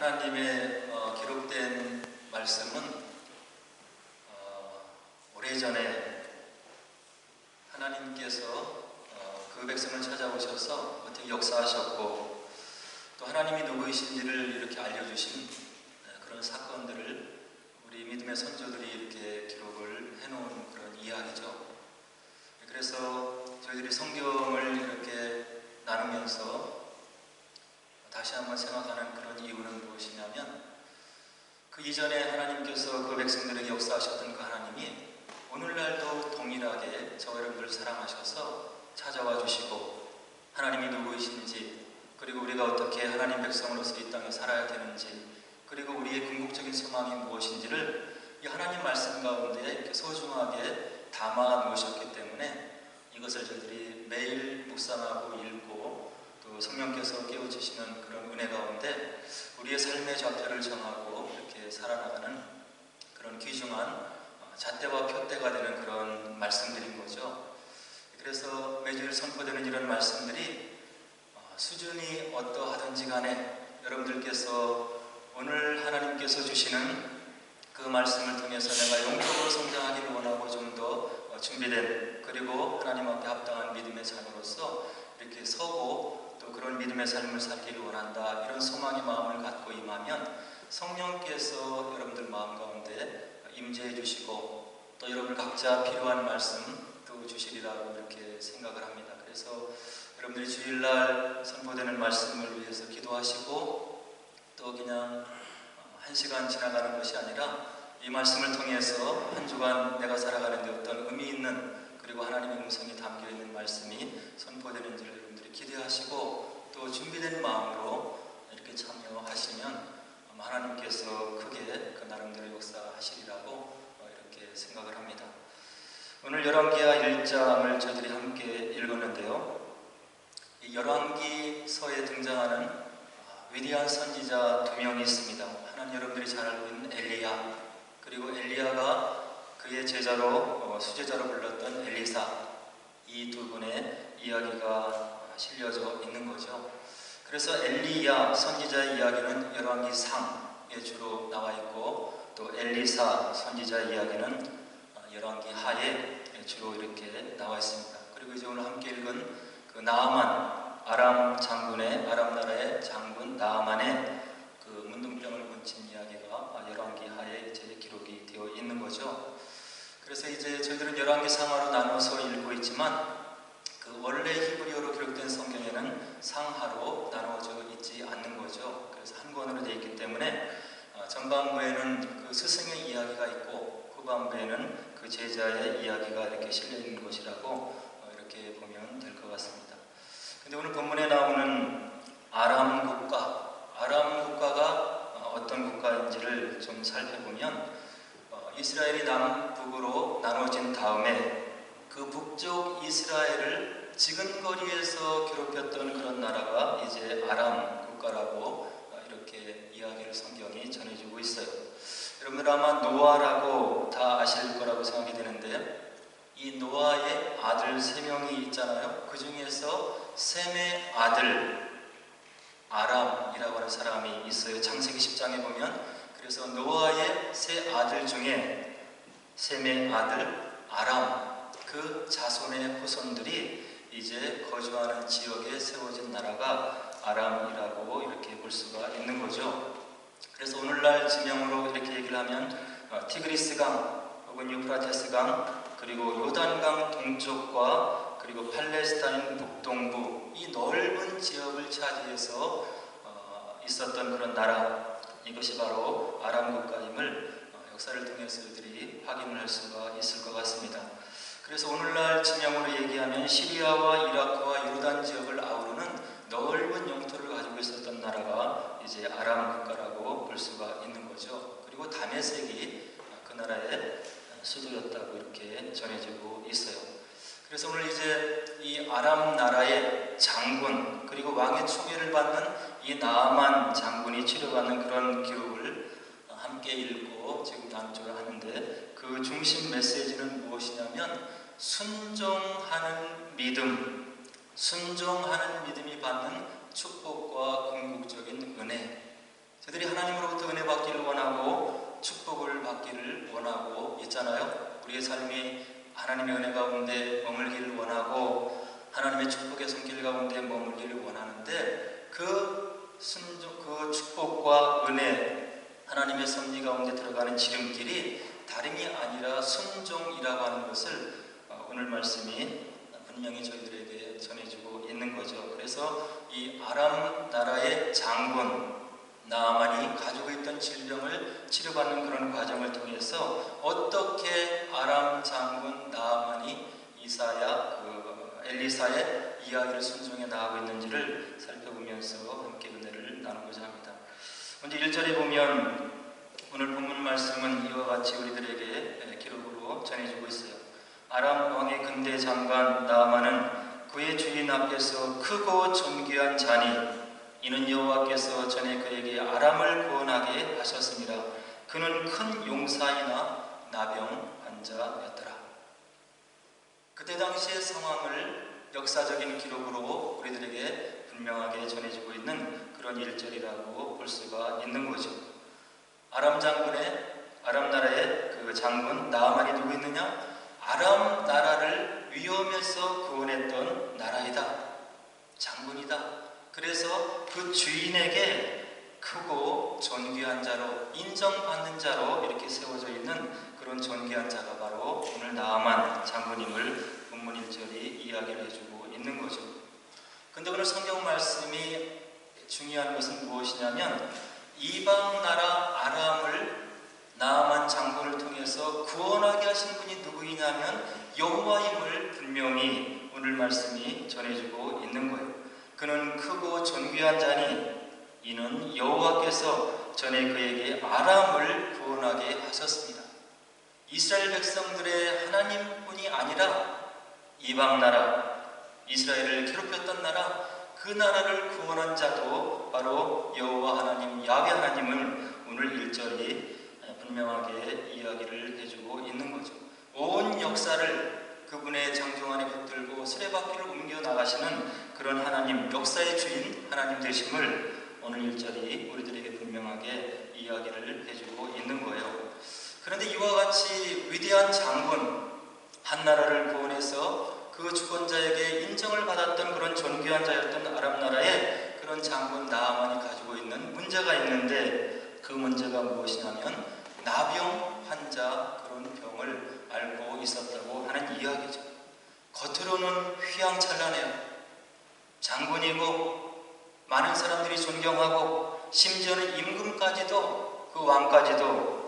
하나님의 기록된 말씀은 오래전에 하나님께서 그 백성을 찾아오셔서 어떻게 역사하셨고 또 하나님이 누구이신지를 이렇게 알려주신 그런 사건들을 우리 믿음의 선조들이 이렇게 기록을 해놓은 그런 이야기죠. 그래서 저희들이 성경을 이렇게 나누면서 다시 한번 생각하는 그런 이유는 무엇이냐면 그 이전에 하나님께서 그 백성들에게 역사하셨던 그 하나님이 오늘날도 동일하게 저와 여러분들을 사랑하셔서 찾아와 주시고 하나님이 누구이신지 그리고 우리가 어떻게 하나님 백성으로서 이 땅에 살아야 되는지 그리고 우리의 궁극적인 소망이 무엇인지를 이 하나님 말씀 가운데 이렇게 소중하게 담아 놓으셨기 때문에 이것을 저희들이 매일 묵상하고 읽고 또 성령께서 깨우치시는 그런 은혜 가운데 우리의 삶의 좌표를 정하고 이렇게 살아나가는 그런 귀중한 잣대와 푯대가 되는 그런 말씀들인 거죠. 그래서 매주일 선포되는 이런 말씀들이 수준이 어떠하든지 간에 여러분들께서 오늘 하나님께서 주시는 그 말씀을 통해서 내가 영적으로 성장하기를 원하고 좀 더 준비된 그리고 하나님 앞에 합당한 믿음의 자녀로서 이렇게 서고 또 그런 믿음의 삶을 살기를 원한다 이런 소망의 마음을 갖고 임하면 성령께서 여러분들 마음 가운데 임재해 주시고 또 여러분 각자 필요한 말씀 또 주시리라고 이렇게 생각을 합니다. 그래서 여러분들이 주일날 선포되는 말씀을 위해서 기도하시고 또 그냥 한 시간 지나가는 것이 아니라 이 말씀을 통해서 한 주간 내가 살아가는 데 어떤 의미 있는 그리고 하나님의 음성이 담겨있는 말씀이 선포되는지를 여러분들이 기대하시고 또 준비된 마음으로 이렇게 참여하시면 하나님께서 크게 그 나름대로 역사하시리라고 이렇게 생각을 합니다. 오늘 열왕기하 1장을 저희들이 함께 읽었는데요. 이 열왕기서에 등장하는 위대한 선지자 두 명이 있습니다. 하나는 여러분들이 잘 알고 있는 엘리야 그리고 엘리야가 그의 제자로 수제자로 불렀던 엘리사 이 두 분의 이야기가 실려져 있는 거죠. 그래서 엘리야 선지자의 이야기는 열왕기상에 주로 나와 있고 또 엘리사 선지자의 이야기는 열왕기하에 주로 이렇게 나와 있습니다. 그리고 이제 오늘 함께 읽은 그 나아만 아람 나라의 장군 나아만의 그 문둥병을 고친 이야기가 열왕기하에 이제 기록이 되어 있는 거죠. 그래서 이제 저희들은 열왕기상하로 나눠서 읽고 있지만 그 원래 히브리어로 기록된 성경에는 상하로 나누어져 있지 않는 거죠. 그래서 한 권으로 되어 있기 때문에 전반부에는 그 스승의 이야기가 있고 후반부에는 그 제자의 이야기가 이렇게 실려 있는 것이라고 이렇게 보면 될 것 같습니다. 근데 오늘 본문에 나오는 아람 국가가 어떤 국가인지를 좀 살펴보면 이스라엘이 남북으로 나눠진 다음에 그 북쪽 이스라엘을 지근거리에서 괴롭혔던 그런 나라가 이제 아람 국가라고 이렇게 이야기를 성경이 전해주고 있어요. 여러분들 아마 노아라고 다 아실 거라고 생각이 되는데 이 노아의 아들 3명이 있잖아요. 그 중에서 셈의 아들 아람이라고 하는 사람이 있어요. 창세기 10장에 보면 그래서 노아의 3 아들 중에 셈의 아들 아람 그 자손의 후손들이 이제 거주하는 지역에 세워진 나라가 아람이라고 이렇게 볼 수가 있는 거죠. 그래서 오늘날 지명으로 이렇게 얘기를 하면 티그리스강 혹은 유프라테스강 그리고 요단강 동쪽과 그리고 팔레스타인 북동부 이 넓은 지역을 차지해서 있었던 그런 나라 이것이 바로 아람 국가임을 역사를 통해서 우리들이 확인을 할 수가 있을 것 같습니다. 그래서 오늘날 지명으로 얘기하면 시리아와 이라크와 요르단 지역을 아우르는 넓은 영토를 가지고 있었던 나라가 이제 아람 국가라고 볼 수가 있는 거죠. 그리고 다메섹이 그 나라의 수도였다고 이렇게 전해지고 있어요. 그래서 오늘 이제 이 아람 나라의 장군 그리고 왕의 총애를 받는 이 나아만 장군이 치료받는 그런 기록을 함께 읽고 지금 나누려고 하는데 그 중심 메시지는 무엇이냐면 순종하는 믿음이 받는 축복과 궁극적인 은혜 저들이 하나님으로부터 은혜 받기를 원하고 축복을 받기를 원하고 있잖아요. 우리의 삶이 하나님의 은혜 가운데 머물기를 원하고 하나님의 축복의 손길 가운데 머물기를 원하는데 그 축복과 은혜, 하나님의 섭리 가운데 들어가는 지름길이 다름이 아니라 순종이라고 하는 것을 오늘 말씀이 분명히 저희들에게 전해주고 있는 거죠. 그래서 이 아람 나라의 장군 나아만이 가지고 있던 질병을 치료받는 그런 과정을 통해서 어떻게 아람 장군 나아만이 엘리사의 이야기를 순종해 나가고 있는지를 살펴보면서 함께 은혜를 나누고자 합니다. 먼저 1절에 보면 오늘 본문 말씀은 이와 같이 우리들에게 기록으로 전해주고 있어요. 아람 왕의 근대 장관 나아만은 그의 주인 앞에서 크고 존귀한 자니 이는 여호와께서 전에 그에게 아람을 구원하게 하셨습니다. 그는 큰 용사이나 나병 환자였더라. 그때 당시의 상황을 역사적인 기록으로 우리들에게 분명하게 전해주고 있는 그런 일절이라고 볼 수가 있는 거죠. 아람 나라의 그 장군 나아만이 누구 있느냐? 아람 나라를 위험에서 구원했던 나라이다. 장군이다. 그래서 그 주인에게 크고 존귀한 자로, 인정받는 자로 이렇게 세워져 있는 그런 존귀한 자가 바로 오늘 나아만 장군임을 본문 1절이 이야기를 해주고 있는 거죠. 근데 오늘 성경 말씀이 중요한 것은 무엇이냐면 이방 나라 아람을 나아만 장군을 통해서 구원하게 하신 분이 누구이냐면 여호와임을 분명히 오늘 말씀이 전해주고 있는 거예요. 그는 크고 존귀한 자니 이는 여호와께서 전에 그에게 아람을 구원하게 하셨습니다. 이스라엘 백성들의 하나님뿐이 아니라 이방 나라, 이스라엘을 괴롭혔던 나라, 그 나라를 구원한 자도 바로 여호와 하나님, 야훼 하나님을 오늘 1절이 분명하게 이야기를 해주고 있는 거죠. 온 역사를 그분의 장종 안에 붙들고 수레바퀴를 옮겨 나가시는 그런 하나님, 역사의 주인 하나님 되심을 오늘 1절이 우리들에게 분명하게 이야기를 해주고 있는 거예요. 그런데 이와 같이 위대한 장군, 한 나라를 구원해서 그 주권자에게 인정을 받았던 그런 존귀한 자였던 아람 나라의 그런 장군 나아만이 가지고 있는 문제가 있는데 그 문제가 무엇이냐면 나병 환자 그런 병을 앓고 있었다고 하는 이야기죠. 겉으로는 휘황찬란해요. 장군이고 많은 사람들이 존경하고 심지어는 임금까지도 그 왕까지도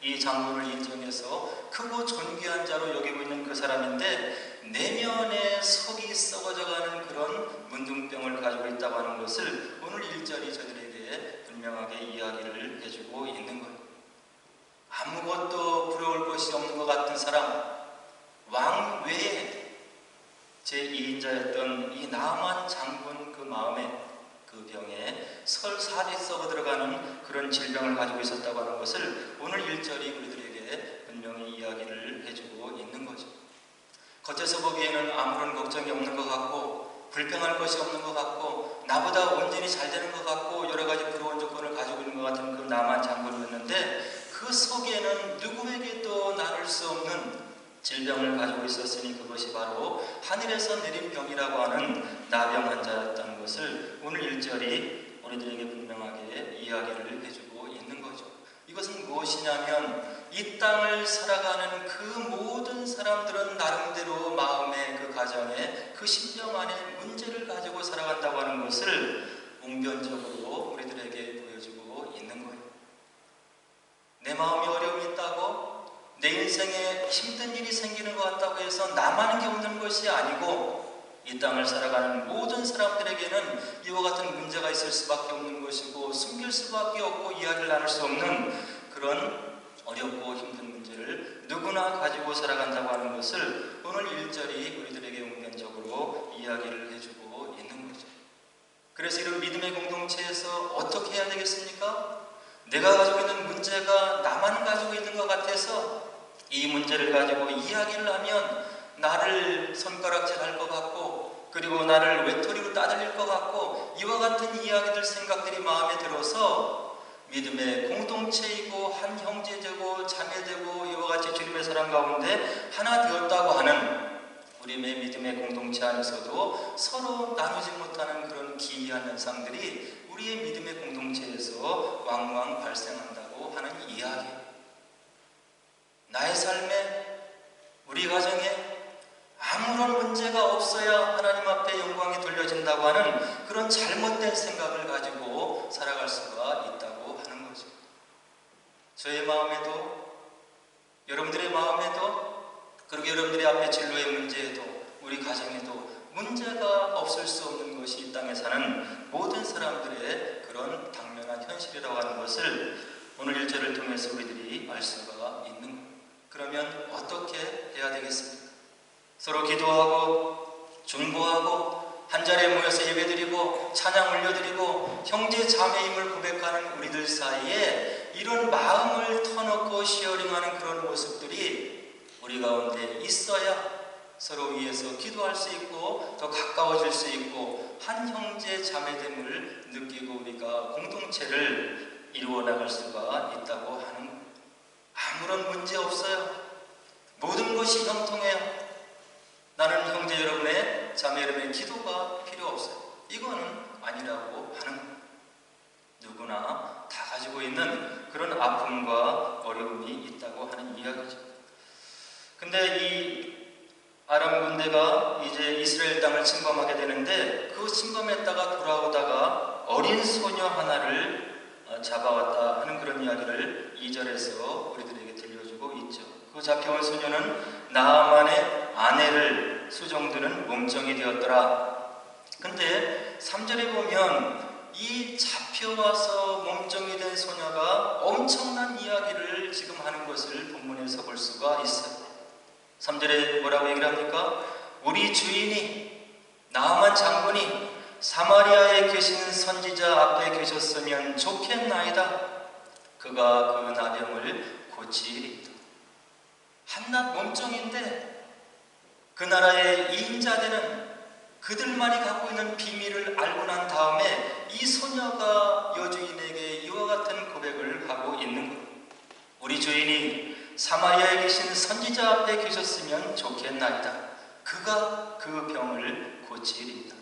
이 장군을 인정해서 크고 존귀한 자로 여기고 있는 그 사람인데 내면에 속이 썩어져가는 그런 문둥병을 가지고 있다고 하는 것을 오늘 1절이 저들에게 분명하게 이야기를 해주고 있는 거예요. 아무것도 부러울 것이 없는 것 같은 사람, 왕 외에 제2인자였던 이 나아만 장군 그 마음에 그 병에 살이 썩어 들어가는 그런 질병을 가지고 있었다고 하는 것을 오늘 1절이 우리들에게 분명히 이야기를 해주고 있는 거죠. 겉에서 보기에는 아무런 걱정이 없는 것 같고 불평할 것이 없는 것 같고 나보다 온전히 잘 되는 것 같고 여러 가지 부러운 조건을 가지고 있는 것 같은 그 나아만 장군이었는데 그 속에는 누구에게도 나눌 수 없는 질병을 가지고 있었으니 그것이 바로 하늘에서 내린 병이라고 하는 나병 환자였다는 것을 오늘 1절이 우리들에게 분명하게 이야기를 해주고 있는 거죠. 이것은 무엇이냐면 이 땅을 살아가는 그 모든 사람들은 나름대로 마음의 그 가정에 그 심령 안에 문제를 가지고 살아간다고 하는 것을 웅변적으로 우리들에게 보여주고 있는 거예요. 내 마음에 어려움이 있다고 내 인생에 힘든 일이 생기는 것 같다고 해서 나만 겪는 것이 아니고 이 땅을 살아가는 모든 사람들에게는 이와 같은 문제가 있을 수밖에 없는 것이고 숨길 수밖에 없고 이야기를 나눌 수 없는 그런 어렵고 힘든 문제를 누구나 가지고 살아간다고 하는 것을 오늘 1절이 우리들에게 웅변적으로 이야기를 해주고 있는 거죠. 그래서 이런 믿음의 공동체에서 어떻게 해야 되겠습니까? 내가 가지고 있는 문제가 나만 가지고 있는 것 같아서 이 문제를 가지고 이야기를 하면 나를 손가락질할 것 같고 그리고 나를 외톨이로 따돌릴 것 같고 이와 같은 이야기들 생각들이 마음에 들어서 믿음의 공동체이고 한 형제되고 자매되고 이와 같이 주님의 사랑 가운데 하나 되었다고 하는 우리의 믿음의 공동체 안에서도 서로 나누지 못하는 그런 기이한 현상들이 우리의 믿음의 공동체에서 왕왕 발생한다고 하는 이야기. 나의 삶에, 우리 가정에 아무런 문제가 없어야 하나님 앞에 영광이 돌려진다고 하는 그런 잘못된 생각을 가지고 살아갈 수가 있다고 하는 거죠. 저의 마음에도, 여러분들의 마음에도, 그리고 여러분들의 앞에 진로의 문제에도, 우리 가정에도 문제가 없을 수 없는 것이 이 땅에 사는 모든 사람들의 그런 당면한 현실이라고 하는 것을 오늘 1절을 통해서 우리들이 알 수가 있는 거예요. 그러면 어떻게 해야 되겠습니까? 서로 기도하고 중보하고 한자리에 모여서 예배드리고 찬양 올려드리고 형제 자매임을 고백하는 우리들 사이에 이런 마음을 터놓고 시어링하는 그런 모습들이 우리 가운데 있어야 서로 위해서 기도할 수 있고 더 가까워질 수 있고 한 형제 자매됨을 느끼고 우리가 공동체를 이루어 나갈 수가 있다고 하는 거예요. 아무런 문제 없어요. 모든 것이 형통해요. 나는 형제 여러분의 자매 여러분의 기도가 필요 없어요. 이거는 아니라고 하는 거예요. 누구나 다 가지고 있는 그런 아픔과 어려움이 있다고 하는 이야기죠. 근데 이 아람 군대가 이제 이스라엘 땅을 침범하게 되는데 그 침범했다가 돌아오다가 어린 소녀 하나를 잡아왔다 하는 그런 이야기를 2절에서 우리들에게 들려주고 있죠. 그 잡혀온 소녀는 나아만의 아내를 수종드는 몸종이 되었더라. 근데 3절에 보면 이 잡혀와서 몸종이 된 소녀가 엄청난 이야기를 지금 하는 것을 본문에서 볼 수가 있어요. 3절에 뭐라고 얘기를 합니까? 우리 주인이 나아만 장군이 사마리아에 계신 선지자 앞에 계셨으면 좋겠나이다. 그가 그 나병을 고치리이다. 한낱 몸종인데 그 나라의 2인자 되는 그들만이 갖고 있는 비밀을 알고 난 다음에 이 소녀가 여주인에게 이와 같은 고백을 하고 있는 거예요. 우리 주인이 사마리아에 계신 선지자 앞에 계셨으면 좋겠나이다. 그가 그 병을 고치리이다.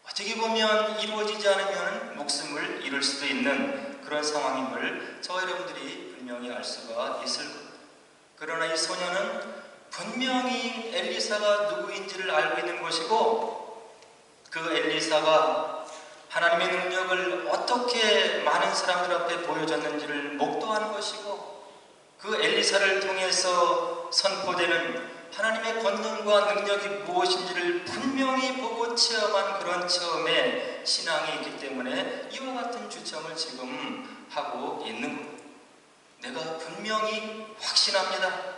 어떻게 보면 이루어지지 않으면 목숨을 잃을 수도 있는 그런 상황임을 저와 여러분들이 분명히 알 수가 있을 겁니다. 그러나 이 소녀는 분명히 엘리사가 누구인지를 알고 있는 것이고 그 엘리사가 하나님의 능력을 어떻게 많은 사람들 앞에 보여줬는지를 목도한 것이고 그 엘리사를 통해서 선포되는 하나님의 권능과 능력이 무엇인지를 분명히 보고 체험한 그런 체험의 신앙이 있기 때문에 이와 같은 주장을 지금 하고 있는 겁니다. 내가 분명히 확신합니다.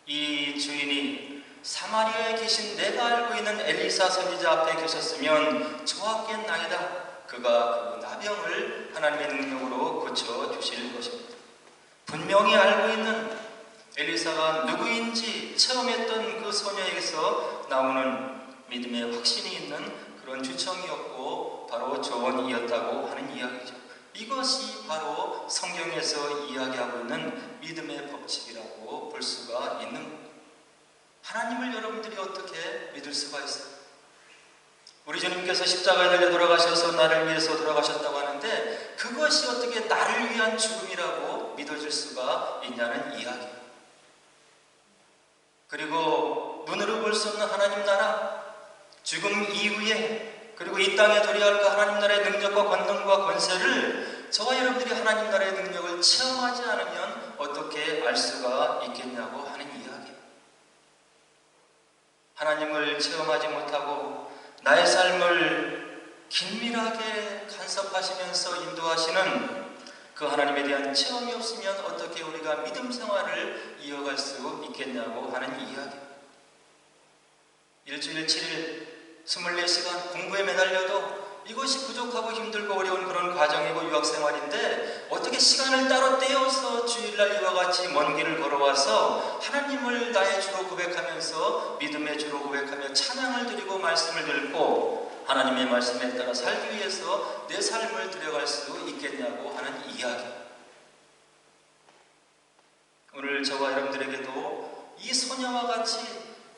이 주인이 사마리아에 계신 내가 알고 있는 엘리사 선지자 앞에 계셨으면 좋았겠나이다. 그가 그 나병을 하나님의 능력으로 고쳐주실 것입니다. 분명히 알고 있는 엘리사가 누구인지 체험했던 그 소녀에게서 나오는 믿음의 확신이 있는 그런 주청이었고 바로 조언이었다고 하는 이야기죠. 이것이 바로 성경에서 이야기하고 있는 믿음의 법칙이라고 볼 수가 있는 겁니다. 하나님을 여러분들이 어떻게 믿을 수가 있어요? 우리 주님께서 십자가에 달려 돌아가셔서 나를 위해서 돌아가셨다고 하는데 그것이 어떻게 나를 위한 죽음이라고 믿어질 수가 있냐는 이야기예요. 그리고 눈으로 볼 수 없는 하나님 나라, 죽음 이후에 그리고 이 땅에 도래할 그 하나님 나라의 능력과 권능과 권세를 저와 여러분들이 하나님 나라의 능력을 체험하지 않으면 어떻게 알 수가 있겠냐고 하는 이야기예요. 하나님을 체험하지 못하고 나의 삶을 긴밀하게 간섭하시면서 인도하시는 그 하나님에 대한 체험이 없으면 어떻게 우리가 믿음 생활을 이어갈 수 있겠냐고 하는 이야기예요. 일주일 7일 24시간 공부에 매달려도 이것이 부족하고 힘들고 어려운 그런 과정이고 유학생활인데 어떻게 시간을 따로 떼어서 주일날 이와 같이 먼 길을 걸어와서 하나님을 나의 주로 고백하면서 믿음의 주로 고백하며 찬양을 드리고 말씀을 듣고 하나님의 말씀에 따라 살기 위해서 내 삶을 들여갈 수 있겠냐고 하는 이야기. 오늘 저와 여러분들에게도 이 소녀와 같이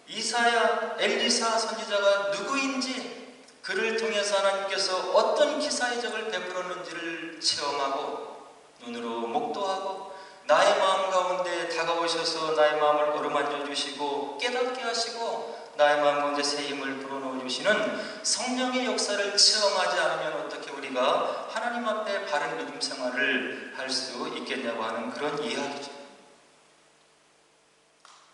이사야, 엘리사 선지자가 누구인지, 그를 통해서 하나님께서 어떤 기사의적을 베풀었는지를 체험하고 눈으로 목도하고 나의 마음 가운데 다가오셔서 나의 마음을 어루만져 주시고 깨닫게 하시고 나의 마음 가운데 새 힘을 불어넣어 주시는 성령의 역사를 체험하지 않으면 어떻게 우리가 하나님 앞에 바른 믿음 생활을 할 수 있겠냐고 하는 그런 이야기죠.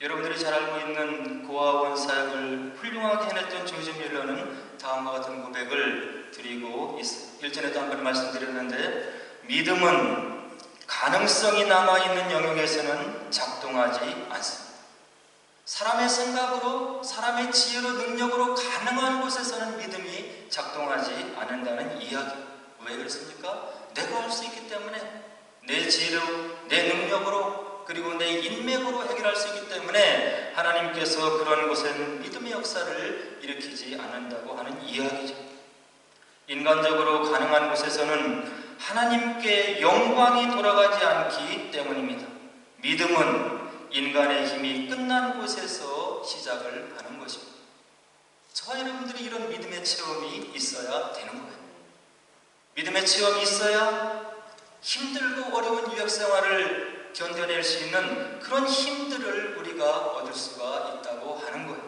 여러분들이 잘 알고 있는 고아원 사역을 훌륭하게 해냈던 조지 밀러는 다음과 같은 고백을 드리고 있어요. 일전에도 한번 말씀드렸는데, 믿음은 가능성이 남아있는 영역에서는 작동하지 않습니다. 사람의 생각으로, 사람의 지혜로, 능력으로 가능한 곳에서는 믿음이 작동하지 않는다는 이야기. 왜 그렇습니까? 내가 할 수 있기 때문에, 내 지혜로, 내 능력으로, 그리고 내 인맥으로 해결할 수 있기 때문에 하나님께서 그런 곳에는 믿음의 역사를 일으키지 않는다고 하는 이야기죠. 인간적으로 가능한 곳에서는 하나님께 영광이 돌아가지 않기 때문입니다. 믿음은 인간의 힘이 끝난 곳에서 시작을 하는 것입니다. 저와 여러분들이 이런 믿음의 체험이 있어야 되는 거예요. 믿음의 체험이 있어야 힘들고 어려운 유학 생활을 견뎌낼 수 있는 그런 힘들을 우리가 얻을 수가 있다고 하는 거예요.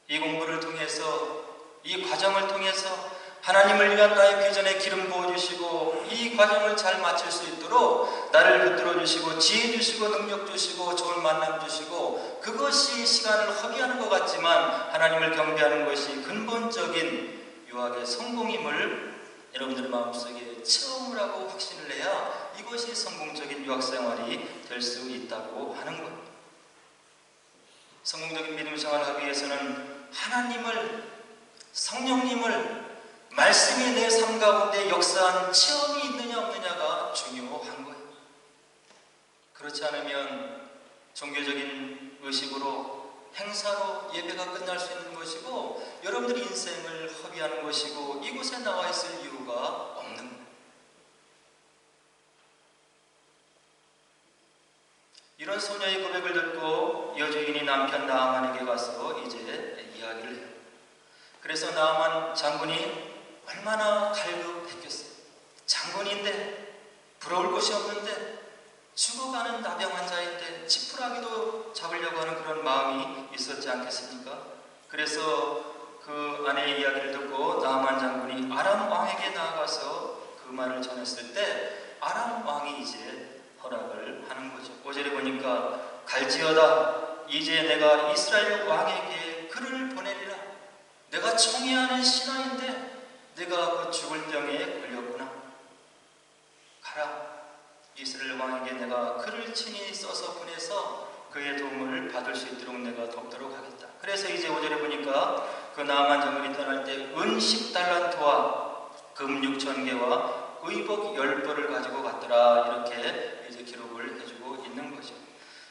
이 공부를 통해서, 이 과정을 통해서 하나님을 위한 나의 비전에 기름 부어주시고 이 과정을 잘 마칠 수 있도록 나를 붙들어 주시고 지혜 주시고 능력 주시고 좋은 만남 주시고, 그것이 시간을 허비하는 것 같지만 하나님을 경배하는 것이 근본적인 유학의 성공임을 여러분들 마음속에 체험을 하고 확신을 해야 이것이 성공적인 유학생활이 될 수 있다고 하는 거예요. 성공적인 믿음 생활을 하기 위해서는 하나님을, 성령님을, 말씀이 내 삶 가운데 역사한 체험이 있느냐 없느냐가 중요한 거예요. 그렇지 않으면 종교적인 의식으로, 행사로 예배가 끝날 수 있는 것이고 여러분들의 인생을 허비하는 것이고 이곳에 나와 있을 이유가 없는 거예요. 이런 소녀의 고백을 듣고 여주인이 남편 나아만에게 가서 이제 이야기를 해요. 그래서 나아만 장군이 얼마나 갈급했겠어요. 장군인데, 부러울 곳이 없는데, 죽어가는 나병 환자인데 지푸라기도 잡으려고 하는 그런 마음이 있었지 않겠습니까? 그래서 그 아내의 이야기를 듣고 나아만 장군이 아람 왕에게 나아가서 그 말을 전했을 때 아람 왕이 이제 허락을 하는 거죠. 5절에 보니까 갈지어다, 이제 내가 이스라엘 왕에게 글을 보내리라. 내가 청해하는 신하인데 내가 그 죽을 병에 걸렸구나. 가라. 이스라엘 왕에게 내가 글을 친히 써서 보내서 그의 도움을 받을 수 있도록 내가 돕도록 하겠다. 그래서 이제 5절에 보니까 그 나아만 장군이 떠날 때 은 10달란트와 금 6,000개와 의복 10벌을 가지고 갔더라. 이렇게 이제 기록을 해주고 있는 거죠.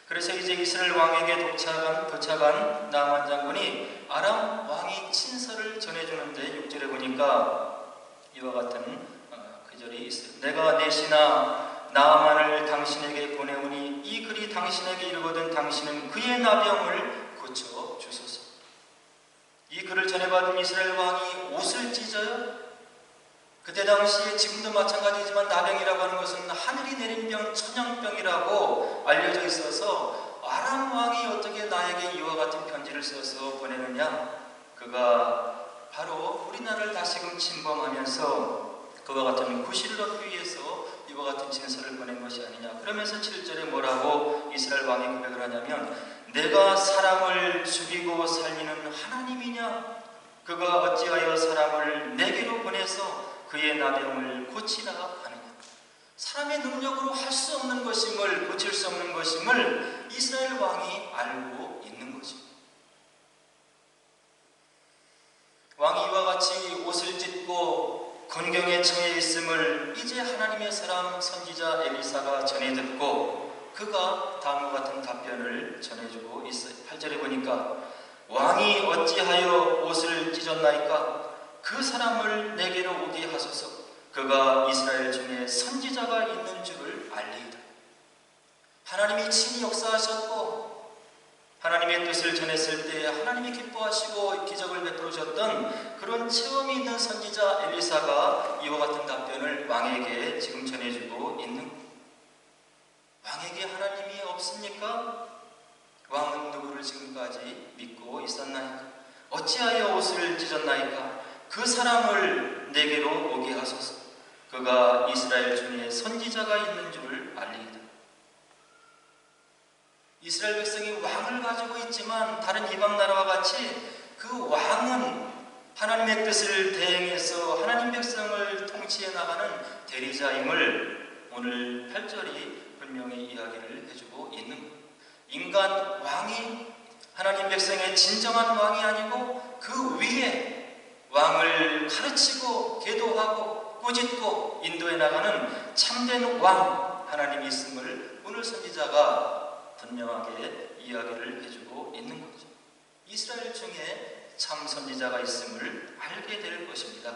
그래서 이제 이스라엘 왕에게 도착한 나아만 장군이 아람 왕이 친서를 전해주는데 6절에 보니까 이와 같은 글이 있어요. 내가 내 신하 나아만을 당신에게 보내오니 이 글이 당신에게 이르거든 당신은 그의 나병을 고쳐 주소서. 이 글을 전해받은 이스라엘 왕이 옷을 찢어요. 그때 당시에 지금도 마찬가지지만 나병이라고 하는 것은 하늘이 내린 병, 천연병이라고 알려져 있어서 아람 왕이 어떻게 나에게 이와 같은 편지를 써서 보내느냐? 그가 바로 우리나라를 다시금 침범하면서 그와 같은 구실을 얻기 위해서 이와 같은 진서를 보낸 것이 아니냐. 그러면서 7절에 뭐라고 이스라엘 왕이 고백을 하냐면 내가 사람을 죽이고 살리는 하나님이냐? 그가 어찌하여 사람을 내게로 보내서 그의 나병을 고치라 하느냐. 사람의 능력으로 할 수 없는 것임을, 고칠 수 없는 것임을 이스라엘 왕이 알고 있는 거죠. 왕이 이와 같이 옷을 찢고 곤경에 처해 있음을 이제 하나님의 사람 선지자 엘리사가 전해 듣고 그가 다음과 같은 답변을 전해주고 있어요. 8절에 보니까 왕이 어찌하여 옷을 찢어 찢었나이까? 그 사람을 내게로 오게 하소서. 그가 이스라엘 중에 선지자가 있는 줄을 알리이다. 하나님이 친히 역사하셨고 하나님의 뜻을 전했을 때 하나님이 기뻐하시고 기적을 베풀으셨던 그런 체험이 있는 선지자 엘리사가 이와 같은 답변을 왕에게 지금 전해주고 있는 것. 왕에게 하나님이 없습니까? 왕은 누구를 지금까지 믿고 있었나이까? 어찌하여 옷을 찢었나이까? 그 사람을 내게로 오게 하소서. 그가 이스라엘 중에 선지자가 있는 줄을 알리이다. 이스라엘 백성이 왕을 가지고 있지만 다른 이방 나라와 같이 그 왕은 하나님의 뜻을 대행해서 하나님 백성을 통치해 나가는 대리자임을 오늘 8절이 분명히 이야기를 해주고 있는 것. 인간 왕이 하나님 백성의 진정한 왕이 아니고 그 위에 왕을 가르치고 계도하고 꾸짖고 인도해 나가는 참된 왕 하나님이 있음을 오늘 선지자가 분명하게 이야기를 해주고 있는 거죠. 이스라엘 중에 참 선지자가 있음을 알게 될 것입니다.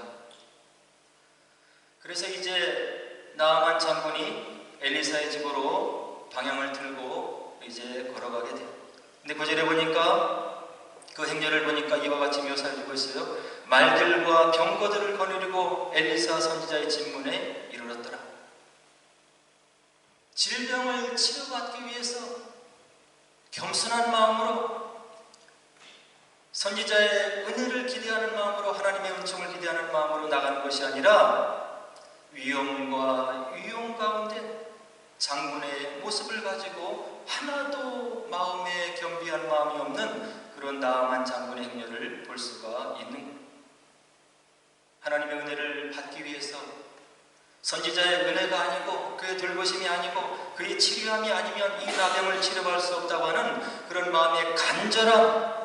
그래서 이제 나아만 장군이 엘리사의 집으로 방향을 틀고 이제 걸어가게 돼요. 근데 9절에 보니까 그 행렬을 보니까 이와 같이 묘사해주고 있어요. 말들과 병거들을 거느리고 엘리사 선지자의 집문에 이르렀더라. 질병을 치료받기 위해서 겸손한 마음으로 선지자의 은혜를 기대하는 마음으로 하나님의 은총을 기대하는 마음으로 나가는 것이 아니라 위험과 위용 가운데 장군의 모습을 가지고 하나도 마음에 겸비한 마음이 없는 그런 나아만 장군의 행렬을 볼 수가 있는 것. 하나님의 은혜를 받기 위해서 선지자의 은혜가 아니고 그의 돌보심이 아니고 그의 치료함이 아니면 이 나병을 치료할 수 없다고 하는 그런 마음의 간절함,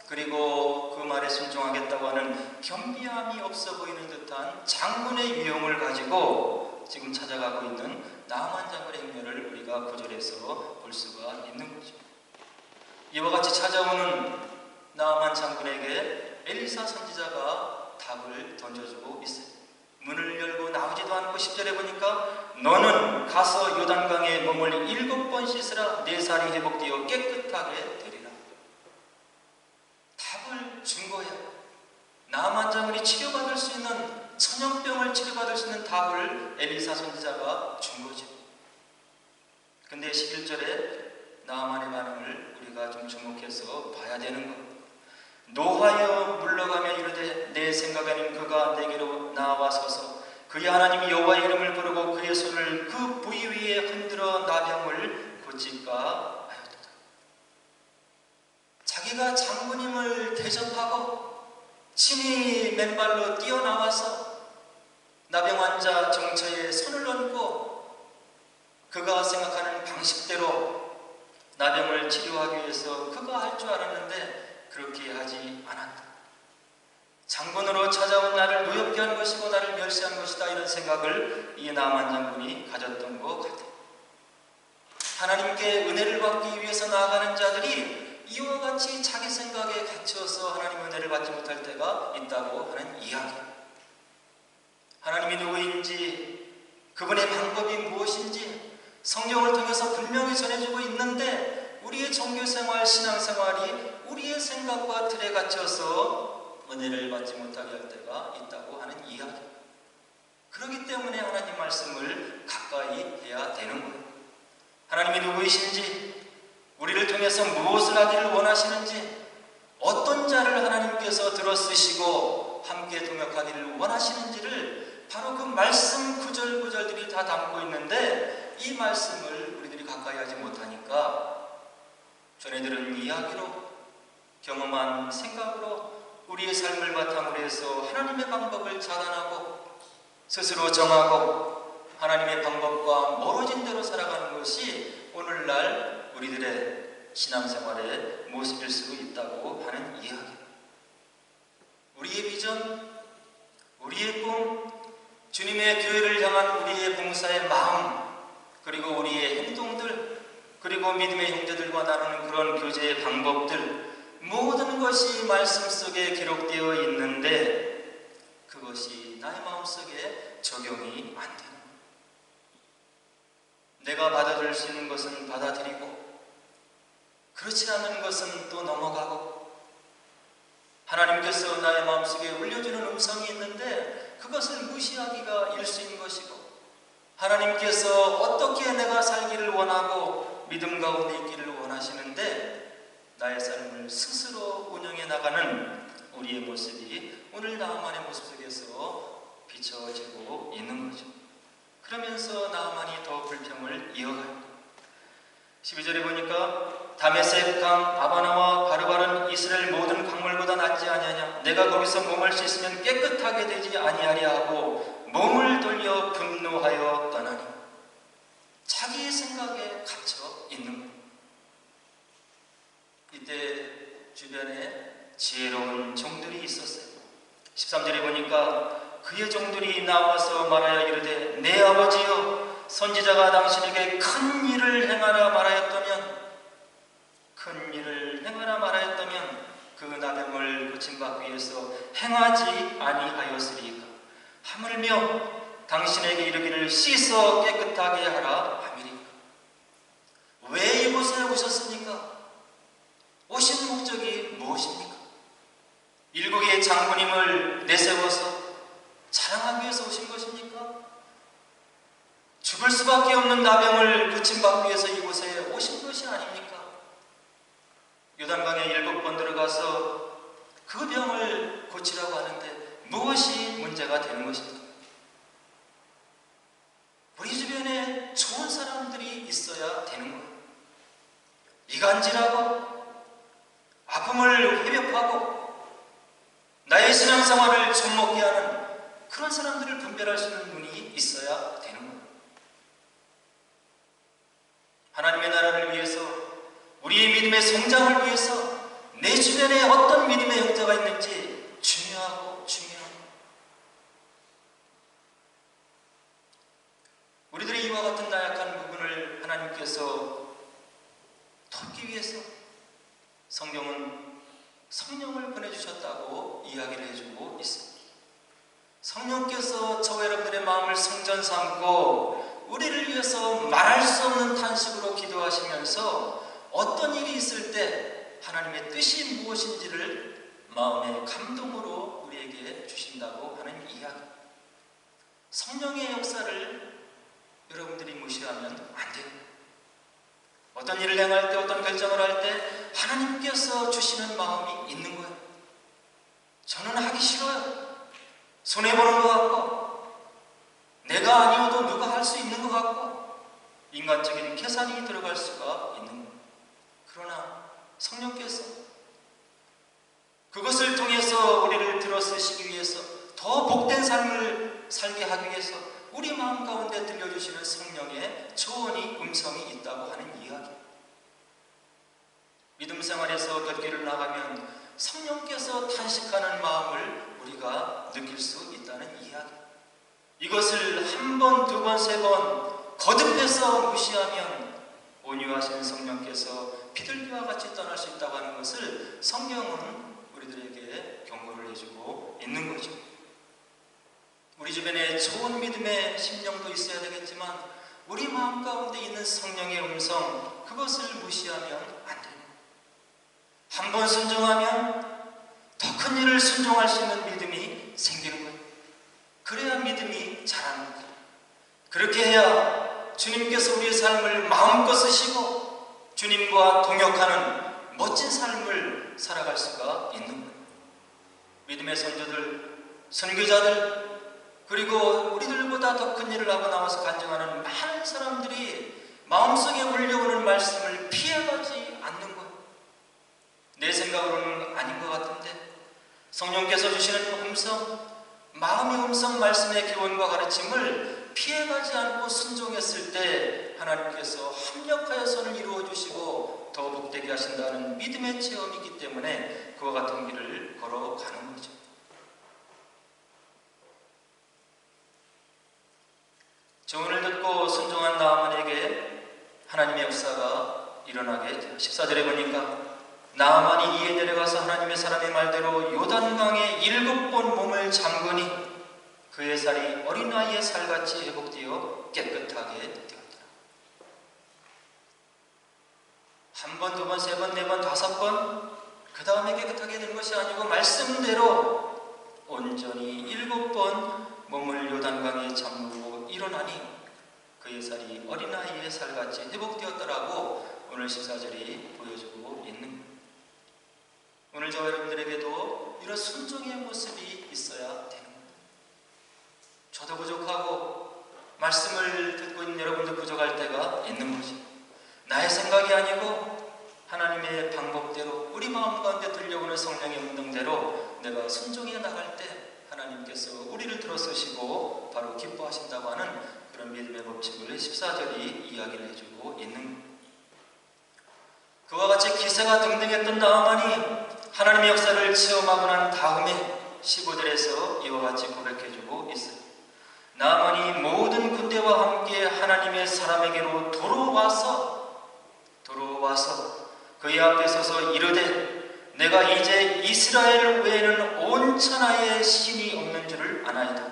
그리고 그 말에 순종하겠다고 하는 겸비함이 없어 보이는 듯한 장군의 위용을 가지고 지금 찾아가고 있는 나아만 장군의 행렬을 우리가 9절에서 볼 수가 있는 거죠. 이와 같이 찾아오는 나아만 장군에게 엘리사 선지자가 답을 던져주고 있어요. 문을 열고 나오지도 않고 10절에 보니까 너는 가서 요단강에 몸을 7번 씻으라. 네 살이 회복되어 깨끗하게 되리라. 답을 준 거예요. 나아만 장군이 치료받을 수 있는, 천연병을 치료받을 수 있는 답을 엘리사 선지자가 준 거죠. 근데 11절에 나아만의 반응을 우리가 좀 주목해서 봐야 되는 것. 노하여 물러가며 이르되 내 생각에는 그가 내게로 나와 서서 그의 하나님 여호와의 이름을 부르고 그의 손을 그 부위 위에 흔들어 나병을 고칠까 하였도다. 자기가 장군님을 대접하고 친히 맨발로 뛰어나와서 나병 환자 정처에 손을 얹고 그가 생각하는 방식대로 나병을 치료하기 위해서 그가 할 줄 알았는데 그렇게 하지 않았다. 장군으로 찾아온 나를 노엽게 한 것이고 나를 멸시한 것이다, 이런 생각을 이 나아만 장군이 가졌던 것 같아요. 하나님께 은혜를 받기 위해서 나아가는 자들이 이와 같이 자기 생각에 갇혀서 하나님의 은혜를 받지 못할 때가 있다고 하는 이야기. 하나님이 누구인지, 그분의 방법이 무엇인지 성경을 통해서 분명히 전해주고 있는데 우리의 종교생활, 신앙생활이 우리의 생각과 틀에 갇혀서 은혜를 받지 못하게 할 때가 있다고 하는 이야기. 그렇기 때문에 하나님 말씀을 가까이 해야 되는 거예요. 하나님이 누구이신지, 우리를 통해서 무엇을 하기를 원하시는지, 어떤 자를 하나님께서 들어쓰시고 함께 동역하기를 원하시는지를 바로 그 말씀 구절구절들이 다 담고 있는데 이 말씀을 우리들이 가까이 하지 못하니까 전해들은 이야기로, 경험한 생각으로 우리의 삶을 바탕으로 해서 하나님의 방법을 자단하고 스스로 정하고 하나님의 방법과 멀어진 대로 살아가는 것이 오늘날 우리들의 신앙생활의 모습일 수 있다고 하는 이야기. 우리의 비전, 우리의 꿈, 주님의 교회를 향한 우리의 봉사의 마음, 그리고 우리의 행동들, 그리고 믿음의 형제들과 나누는 그런 교제의 방법들, 모든 것이 말씀 속에 기록되어 있는데 그것이 나의 마음속에 적용이 안 되는 거예요. 내가 받아들일 수 있는 것은 받아들이고 그렇지 않은 것은 또 넘어가고, 하나님께서 나의 마음속에 울려주는 음성이 있는데 그것을 무시하기가 일수인 것이고, 하나님께서 어떻게 내가 살기를 원하고 믿음 가운데 있기를 원하시는데 나의 삶을 스스로 운영해 나가는 우리의 모습이 오늘 나아만의 모습 속에서 비춰지고 있는 거죠. 그러면서 나아만이 더 불평을 이어가요. 12절에 보니까 다메섹 강 아바나와 바르바른 이스라엘 모든 강물보다 낫지 아니하냐. 내가 거기서 몸을 씻으면 깨끗하게 되지 아니하랴 하고 몸을 돌려 분노하여 떠나니. 자기의 생각에 갇혀 있는 거예요. 이때 주변에 지혜로운 종들이 있었어요. 13절에 보니까 그의 종들이 나와서 말하여 이르되 내 아버지여, 선지자가 당신에게 큰 일을 행하라 말하였다면 그 나병을 고침받기 위해서 행하지 아니하였으리까. 하물며 당신에게 이르기를 씻어 깨끗하게 하라 함이리까. 왜 이곳에 오셨습니까? 오신 목적이 무엇입니까? 일국의 장군님을 내세워서 자랑하기 위해서 오신 것입니까? 죽을 수밖에 없는 나병을 고침받기 위해서 이곳에 오신 것이 아닙니까? 요단강에 7번 들어가서 그 병을 고치라고 하는데 무엇이 문제가 되는 것입니까? 우리 주변에 좋은 사람들이 있어야 되는 거예요. 이간질하고 아픔을 회복하고 나의 신앙생활을 좀먹게 하는 그런 사람들을 분별할 수 있는 눈이 있어야 되는 거예요. 하나님의 나라를 위해서, 우리의 믿음의 성장을 위해서 내 주변에 어떤 믿음의 형제가 있는지 중요하고. 우리들의 이와 같은 나약한 부분을 하나님께서 돕기 위해서 성경은 성령을 보내주셨다고 이야기를 해주고 있습니다. 성령께서 저와 여러분들의 마음을 성전 삼고 우리를 위해서 말할 수 없는 탄식으로 기도하시면서 어떤 일이 있을 때 하나님의 뜻이 무엇인지를 마음의 감동으로 우리에게 주신다고 하는 이야기. 성령의 역사를 여러분들이 무시하면 안 돼요. 어떤 일을 행할 때, 어떤 결정을 할 때 하나님께서 주시는 마음이 있는 거예요. 저는 하기 싫어요. 손해보는 것 같고, 내가 아니어도 누가 할 수 있는 것 같고, 인간적인 계산이 들어갈 수가 있는 거예요. 그러나 성령께서 그것을 통해서 우리를 들어쓰시기 위해서, 더 복된 삶을 살게 하기 위해서 우리 마음 가운데 들려주시는 성령의 조언이, 음성이 있다고 하는 이야기. 믿음 생활에서 곁길을 나가면 성령께서 탄식하는 마음을 우리가 느낄 수 있다는 이야기. 이것을 한 번, 두 번, 세 번 거듭해서 무시하면 온유하신 성령께서 비둘기와 같이 떠날 수 있다고 하는 것을 성경은 우리들에게 경고를 해주고 있는 거죠. 우리 주변에 좋은 믿음의 심령도 있어야 되겠지만 우리 마음 가운데 있는 성령의 음성, 그것을 무시하면 안 됩니다. 한 번 순종하면 더 큰 일을 순종할 수 있는 믿음이 생기는 거예요. 그래야 믿음이 자라는 거예요. 그렇게 해야 주님께서 우리의 삶을 마음껏 쓰시고 주님과 동역하는 멋진 삶을 살아갈 수가 있는 거예요. 믿음의 선조들, 선교자들, 그리고 우리들보다 더 큰 일을 하고 나와서 간증하는 많은 사람들이 마음속에 울려오는 말씀을 피해가지 않는 거예요. 내 생각으로는 아닌 것 같은데 성령께서 주시는 음성, 마음의 음성, 말씀의 교훈과 가르침을 피해가지 않고 순종했을 때 하나님께서 합력하여 선을 이루어 주시고 더 복되게 하신다는 믿음의 체험이기 때문에 그와 같은 길을 걸어가는 거죠. 조언을 듣고 순종한 나아만에게 하나님의 역사가 일어나게 돼요. 14절에 보니까 나아만이 이에 내려가서 하나님의 사람의 말대로 요단강에 7번 몸을 잠그니 그의 살이 어린아이의 살같이 회복되어 깨끗하게 되었더라. 한 번, 두 번, 세 번, 네 번, 다섯 번, 그 다음에 깨끗하게 된 것이 아니고 말씀대로 온전히 7번 몸을 요단강에 잠그고 일어나니 그의 살이 어린아이의 살같이 회복되었더라고 오늘 14절이 보여주고 있는 거예요. 오늘 저와 여러분들에게도 이런 순종의 모습이 있어야 되는 거예요. 저도 부족하고 말씀을 듣고 있는 여러분도 부족할 때가 있는 거죠. 나의 생각이 아니고 하나님의 방법대로 우리 마음 가운데 들려오는 성령의 운동대로 내가 순종해 나갈 때 하나님께서 우리를 들어서시고 바로 기뻐하신다고 하는 그런 믿음의 법칙을 14절이 이야기를 해주고 있는 거예요. 그와 같이 기세가 등등했던 나아만이 하나님의 역사를 체험하고 난 다음에 15절에서 이와 같이 고백해주고 있어요. 나아만이 모든 군대와 함께 하나님의 사람에게로 돌아와서 그의 앞에 서서 이르되 내가 이제 이스라엘 외에는 온 천하에 신이 없는 줄을 아나이다.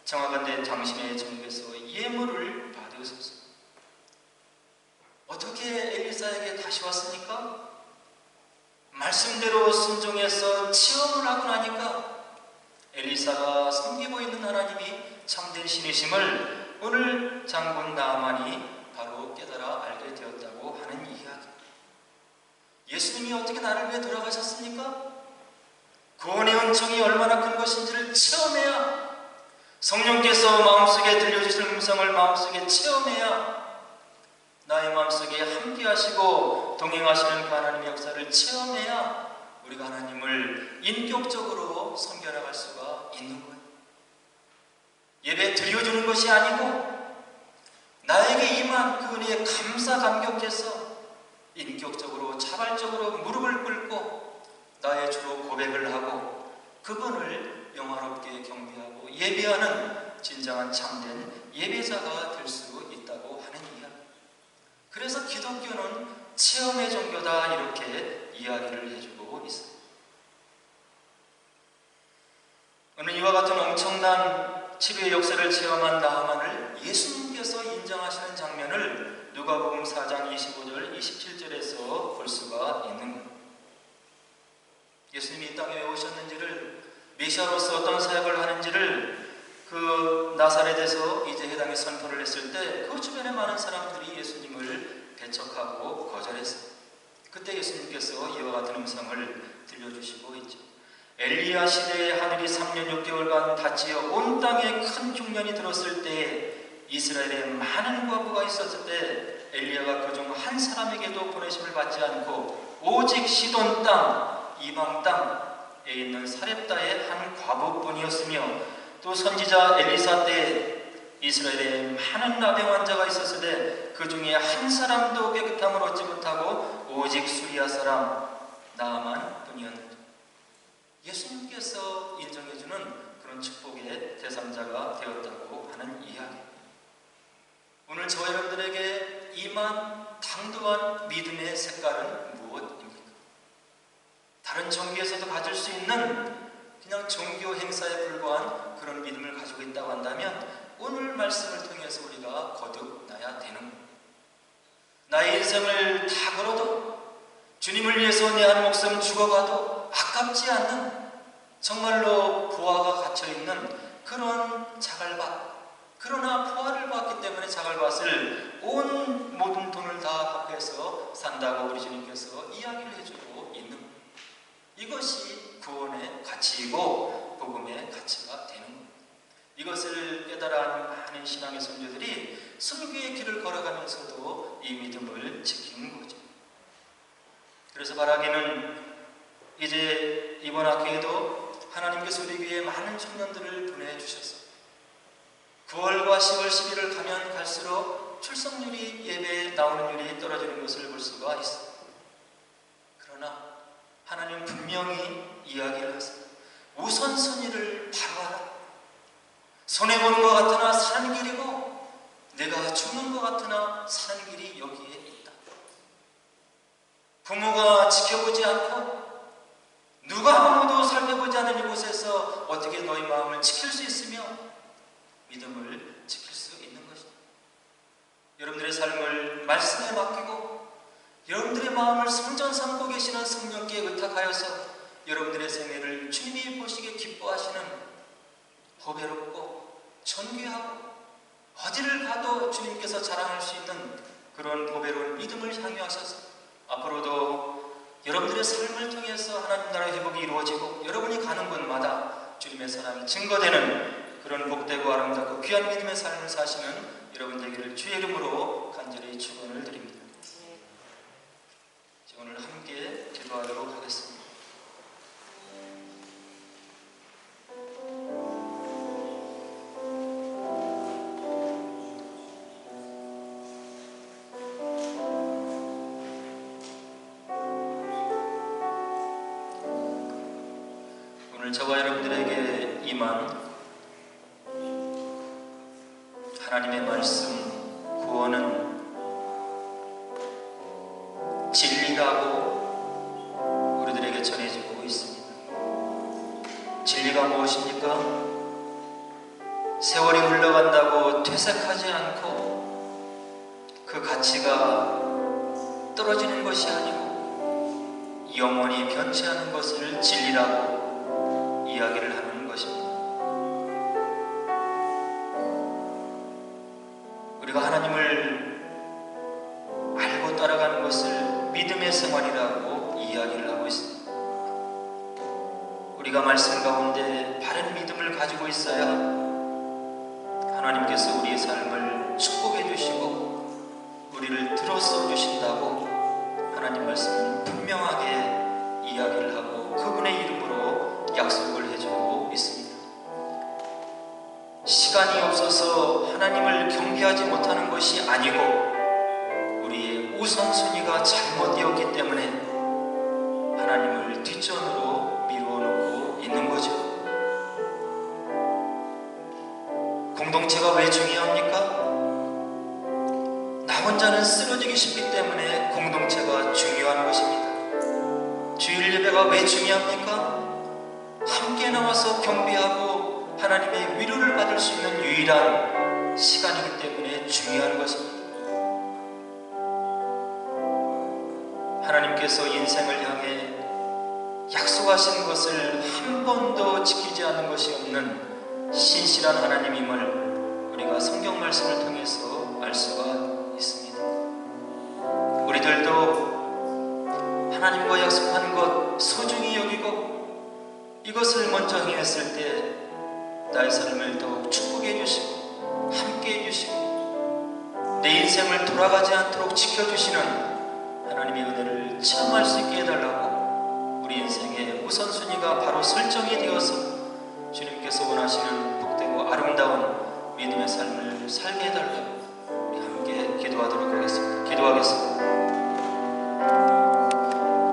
정하건대 당신의 정에서 예물을 받으소서. 어떻게 엘리사에게 다시 왔습니까? 말씀대로 순종해서 체험을 하고 나니까 엘리사가 섬기고 있는 하나님이 참된 신이심을 오늘 장군 나아만이 바로 깨달아 알게 되었다고 하는 이야기. 예수님이 어떻게 나를 위해 돌아가셨습니까? 구원의 은총이 얼마나 큰 것인지를 체험해야, 성령께서 마음속에 들려주실 음성을 마음속에 체험해야 나의 마음속에 함께 하시고 동행하시는 그 하나님의 역사를 체험해야 우리가 하나님을 인격적으로 섬겨나갈 수가 있는 거예요. 예배 드려주는 것이 아니고 나에게 임한 그 은혜에 감사 감격해서 인격적으로 자발적으로 무릎을 꿇고 나의 주로 고백을 하고 그분을 영화롭게 경배하고 예배하는 진정한 참된 예배자가 될 수 있다고 하는 이야기. 그래서 기독교는 체험의 종교다 이렇게 이야기를 해주고 있어요. 오늘 이와 같은 엄청난 치료의 역사를 체험한 나아만을 예수님께서 인정하시는 장면을 누가복음 4장 25절 27절에서 볼 수가 있는 겁니다. 예수님이 이 땅에 왜 오셨는지를, 메시아로서 어떤 사역을 하는지를 그 나사렛에서 이제 해당에 선포를 했을 때 그 주변에 많은 사람들이 예수님을 배척하고 거절했어요. 그때 예수님께서 이와 같은 음성을 들려주시고 있죠. 엘리야 시대에 하늘이 3년 6개월간 닫히어 온 땅에 큰 흉년이 들었을 때 이스라엘에 많은 과부가 있었을 때 엘리야가 그중 한 사람에게도 보내심을 받지 않고 오직 시돈 땅, 이방 땅에 있는 사렙다의 한 과부뿐이었으며 또 선지자 엘리사 때 이스라엘에 많은 나병 환자가 있었을 때 그 중에 한 사람도 깨끗함을 얻지 못하고 오직 수리아 사람 나아만 뿐이었는데 예수님께서 인정해주는 그런 축복의 대상자가 되었다고 하는 이야기. 오늘 저와 여러분들에게 임한 당도한 믿음의 색깔은 무엇입니까? 다른 종교에서도 가질 수 있는 그냥 종교 행사에 불과한 그런 믿음을 가지고 있다고 한다면 오늘 말씀을 통해서 우리가 거듭나야 되는 겁니다. 나의 인생을 다 걸어도 주님을 위해서 내 한 목숨 죽어가도 아깝지 않는 정말로 부하가 갇혀있는 그런 자갈밭, 그러나 부하를 받기 때문에 자갈밭을 온 모든 돈을 다 합해서 산다고 우리 주님께서 이야기를 해주고 있는 겁니다. 이것이 구원의 가치이고 복음의 가치가 되는 겁니다. 이것을 깨달아 많은 신앙의 선조들이 순교의 길을 걸어가면서도 이 믿음을 지키는 거죠. 그래서 바라기는 이제 이번 학기에도 하나님께서 우리 위해 많은 청년들을 보내주셔서 9월과 10월, 11월 가면 갈수록 출석률이, 예배에 나오는 율이 떨어지는 것을 볼 수가 있어요. 그러나 하나님은 분명히 이야기를 하세요. 우선순위를 바로 하라. 손해보는 것 같으나 사는 길이고 내가 죽는 것 같으나 사는 길이 여기에 있다. 부모가 지켜보지 않고 누가 아무도 살펴보지 않는 이곳에서 어떻게 너희 마음을 지킬 수 있으며 믿음을 지킬 수 있는 것입니다. 여러분들의 삶을 말씀에 맡기고 여러분들의 마음을 성전 삼고 계시는 성령께 의탁하여서 여러분들의 생애를 주님이 보시기에 기뻐하시는 보배롭고 존귀하고 어디를 가도 주님께서 자랑할 수 있는 그런 보배로운 믿음을 향유하셔서 앞으로도 여러분들의 삶을 통해서 하나님 나라의 회복이 이루어지고 여러분이 가는 곳마다 주님의 사랑이 증거되는 그런 복되고 아름답고 귀한 믿음의 삶을 사시는 여러분 되기를 주의 이름으로 간절히 축원을 드립니다. 오늘 함께 기도하도록 하겠습니다. 오늘 저와 여러분들에게 임한 하나님의 말씀 구원은 진리라고 우리들에게 전해지고 있습니다. 진리가 무엇입니까? 세월이 흘러간다고 퇴색하지 않고 그 가치가 떨어지는 것이 아니고 영원히 변치 않은 것을 진리라고 이야기를 하는 것입니다. 우리가 하나님을 알고 따라가는 것을 믿음의 생활이라고 이야기를 하고 있습니다. 우리가 말씀 가운데 바른 믿음을 가지고 있어야 하나님께서 우리의 삶을 축복해 주시고 우리를 들어써 주신다고 하나님 말씀은 분명하게 이야기를 하고 그분의 이름으로 약속을 해주고 있습니다. 시간이 없어서 하나님을 경배하지 못하는 것이 아니고 우리의 우선순위가 잘못되었기 때문에 하나님을 뒷전으로 미루어 놓고 있는 거죠. 공동체가 왜 중요합니까? 나 혼자는 쓰러지기 쉽기 때문에 공동체가 중요한 것입니다. 주일 예배가 왜 중요합니까? 함께 나와서 경배하고 하나님의 위로를 받을 수 있는 유일한 시간이기 때문에 중요한 것입니다. 하나님께서 인생을 향해 약속하신 것을 한 번도 지키지 않는 것이 없는 신실한 하나님임을 우리가 성경 말씀을 통해서 알 수가 있습니다. 우리들도 하나님과 약속한 것 소중히 여기고 이것을 먼저 행했을 때 나의 삶을 더욱 축복해 주시고 함께 해주시고 내 인생을 돌아가지 않도록 지켜주시는 하나님의 은혜를 체험할 수 있게 해달라고 우리 인생의 우선순위가 바로 설정이 되어서 주님께서 원하시는 복되고 아름다운 믿음의 삶을 살게 해달라고 우리 함께 기도하도록